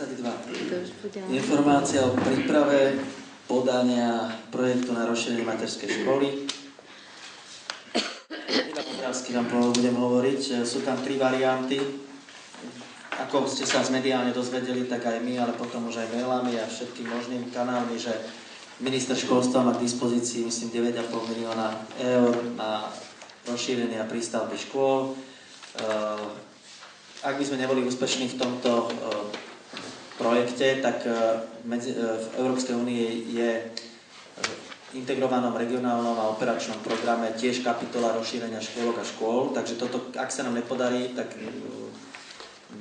22. Informácia o príprave podania projektu na rozšírenie materskej školy. Iba podrázky vám budem hovoriť. Sú tam 3 varianty. Ako ste sa z mediálne dozvedeli, tak aj my, ale potom už aj mailami a všetkým možným kanálmi, že minister školstva má k dispozícii, myslím, 9,5 milióna eur na rozšírenie a prístavby škôl. Ak by sme neboli úspešní v tomto projekte, tak v Európskej únii je v integrovanom regionálnom a operačnom programe tiež kapitola rozšírenia škôlok a škôl, takže toto, ak sa nám nepodarí, tak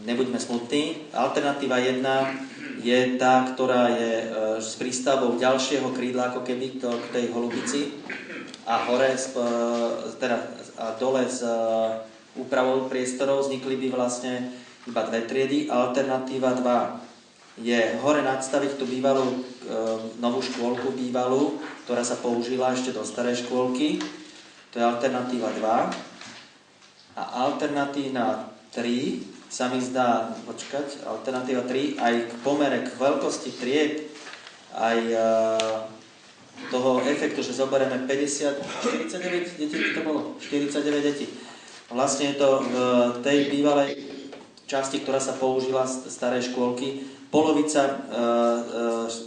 nebuďme smutní. Alternatíva 1 je tá, ktorá je s prístavbou ďalšieho krídla, ako keby k tej Holubici a hore, a dole s úpravou priestorov vznikli by vlastne iba 2 triedy. Alternatíva 2 je hore nadstaviť tú bývalú novú škôlku bývalú, ktorá sa použila ešte do starej škôlky. To je alternatíva 2. A alternatíva 3 sa mi zdá, alternatíva 3, aj k pomere k veľkosti tried, aj toho efektu, že zoberieme 49 detí, to bolo 49 detí. Vlastne je to v tej bývalej časti, ktorá sa použila z starej škôlky, polovica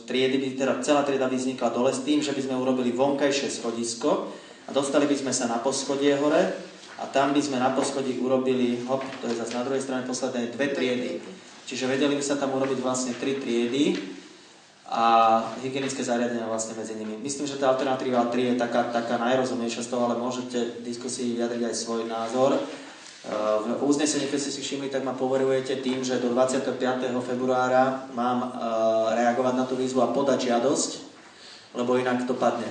triedy by, teda celá trieda by vznikla dole s tým, že by sme urobili vonkajšie schodisko a dostali by sme sa na poschodie hore, a tam by sme na poschodí urobili, to je zase na druhej strane posledné, 2 triedy. Čiže vedeli by sa tam urobiť vlastne 3 triedy a hygienické zariadenia vlastne medzi nimi. Myslím, že tá alternatíva 3 je taká najrozumnejšia z toho, ale môžete v diskusii vyjadriť aj svoj názor. V uznesení, keď ste si všimli, tak ma poverujete tým, že do 25. februára mám reagovať na tú výzvu a podať žiadosť, lebo inak to padne.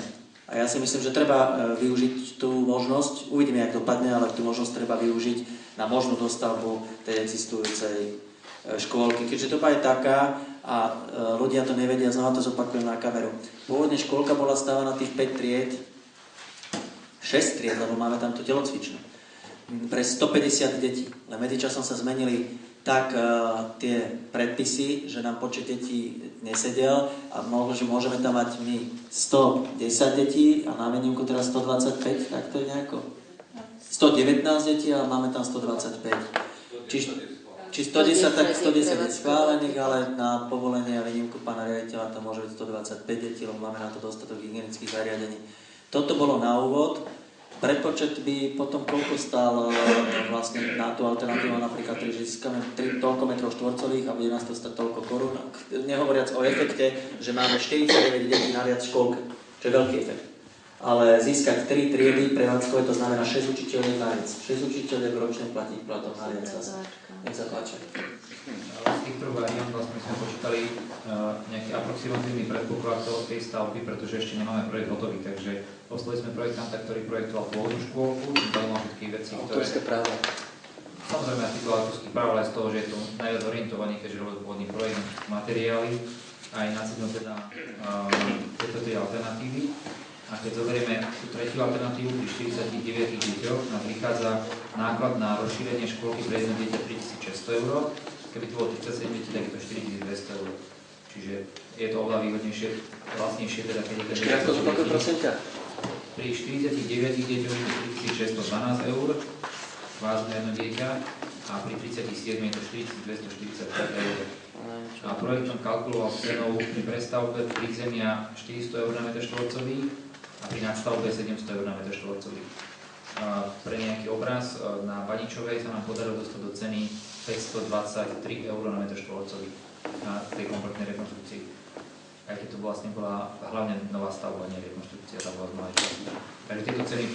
A ja si myslím, že treba využiť tú možnosť, uvidíme, jak dopadne, ale tú možnosť treba využiť na možnú dostavbu tej existujúcej škôlky. Keďže doba je taká a ľudia to nevedia, znova to zopakujem na kameru. Pôvodne škôlka bola stávaná tých 5 tried, 6 tried, lebo máme tam tú telocvičnú, pre 150 detí. Len medzičasom sa zmenili tak tie predpisy, že nám počet detí nesedel a že môžeme tam mať my 110 detí a na výnimku teraz 125, tak to je nejako. 119 detí a máme tam 125. Či 110, tak 110 je schválených, ale na povolenie a výnimku pána riaditeľa to môže byť 125 detí, lebo máme na to dostatok hygienických zariadení. Toto bolo na úvod. Prepočet by potom koľko stál vlastne na tú alternatívu, napríklad, že získame toľko metrov štvorcových a bude nás to stať toľko korún. Nehovoriac o efekte, že máme 49 detí naviac v škôlke, čo je veľký efekt. Ale získať 3 triedy prevádzkové, to znamená 6 učiteľov naviac. 6 učiteľov ročne platí platom naviac zase. Nech sa páči. Z tých troch variant vlastne sme počítali nejaký aproximatívny predpoklad tej stavby, pretože ešte nemáme projekt hotový, takže poslali sme projektanta, ktorý projektoval pôvodnú škôlku, tam mal všetky veci, ktoré... Autorské práva. Samozrejme aj týchto autorských práv, ale z toho, že je to najviac orientovaný, keďže robil pôvodný projekt, materiály, aj nacítil teda tieto tie alternatívy. A keď zoberieme tú tretiu alternatívu pri 49 deťoch, nám prichádza náklad na rozšírenie škôlky pre jedno dieťa 3600 €. Keby to bolo 37 detí, tak je to 4200 €. Čiže je to oveľa výhodnejšie, vlastnejšie, teda keď je to... Čiže ako to koľko procenta? Pri 49 deťoch je to 3612 €, kvázi na jedno dieťa, a pri 37 je to 4245 €. A projektom kalkuloval cenou pri prestavbe prízemia 400 € na meter štvorcový a pri nadstavbe 700 € na meter štvorcový. Pre nejaký obraz na Baničovej sa nám podarilo dostať do ceny 523 € na meter štvorcový na tej kompletnej rekonštrukcii. Aj keď to vlastne bola hlavne nová stavba, nie rekonštrukcia, tá bola z malej časti. Takže tieto ceny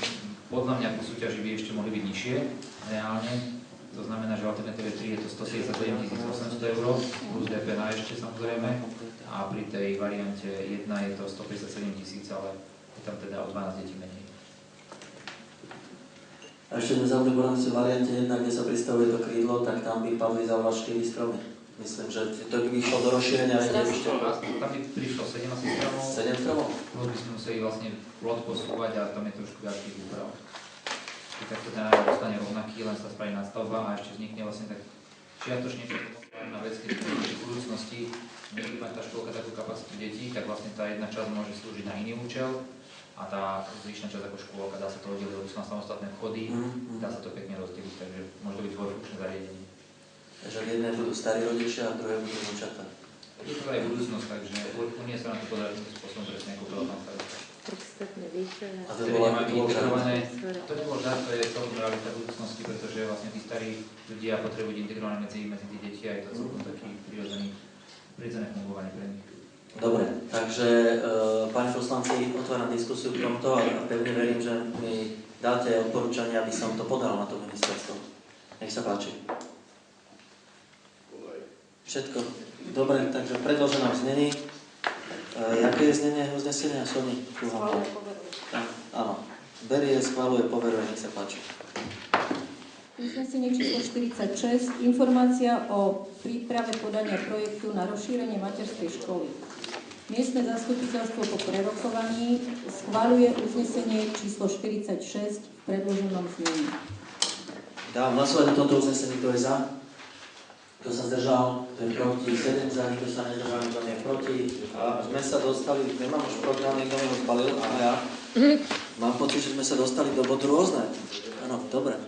podľa mňa po súťaži by ešte mohli byť nižšie reálne. To znamená, že v alternatíve 3 je to 177 800 € plus DPH ešte samozrejme a pri tej variante 1 je to 157 000, ale je tam teda o 12 detí menej. A ešte nezabudneme si v variante 1, kde sa pristavuje to krídlo, tak tam by padli za vás 4 stromy. Myslím, že to by išlo do rozšírenia. Tam by prišlo 7 asi stromov. 7 stromov? Plus by sme museli vlastne plot posúvať a tam je trošku viac tých úprav. Tak to ten ostane rovnaký, len sa spraví nadstavba a ešte vznikne vlastne tak čiatočne na vec, keď v budúcnosti nebude mať tá škôlka takú kapacitu detí, tak vlastne tá jedna časť môže slúžiť na iný účel a tá zvyšná časť ako škôlka, dá sa to oddeliť, sú na samostatné vchody, dá sa to pekne rozdeliť, takže môže to byť dvojfunkčné zariadenie. Takže v jednej budú starí rodičia a v druhej budú vnúčatá. Je to aj budúcnosť, takže Unie sa nám to podarí týmto spôsobom presne ako povedal pán starosta. A to Vtedy bolo nemajú ako integrované, to nebolo žart, to je celkom realita budúcnosti, pretože vlastne tí starí ľudia potrebujú byť integrované medzi tie deti a je to celkom taký prirodzené fungovanie pre nich. Dobre, takže páni poslanci, otváram diskusiu k tomto a pevne verím, že mi dáte odporúčania, aby som to podal na to ministerstvo. Nech sa páči. Všetko. Dobre, takže predložená v znení. Jaké je znenie uznesenia, Soni? Áno. Berie, schvaľuje, poveruje, nech sa páči. Uznesenie číslo 46. Informácia o príprave podania projektu na rozšírenie materskej školy. Miestne zastupiteľstvo po prerokovaní schvaľuje uznesenie číslo 46 v predloženom znení. Dávam hlasovať o tomto uznesení, kto je za? Kto sa zdržal? Kto je proti? 7 za, nikto sa nezdržal, nikto nie je proti. A sme sa dostali, nemám už program, niekto mi ho zbalil, ale ja mám pocit, že sme sa dostali do bodu rôzne. Áno, dobre.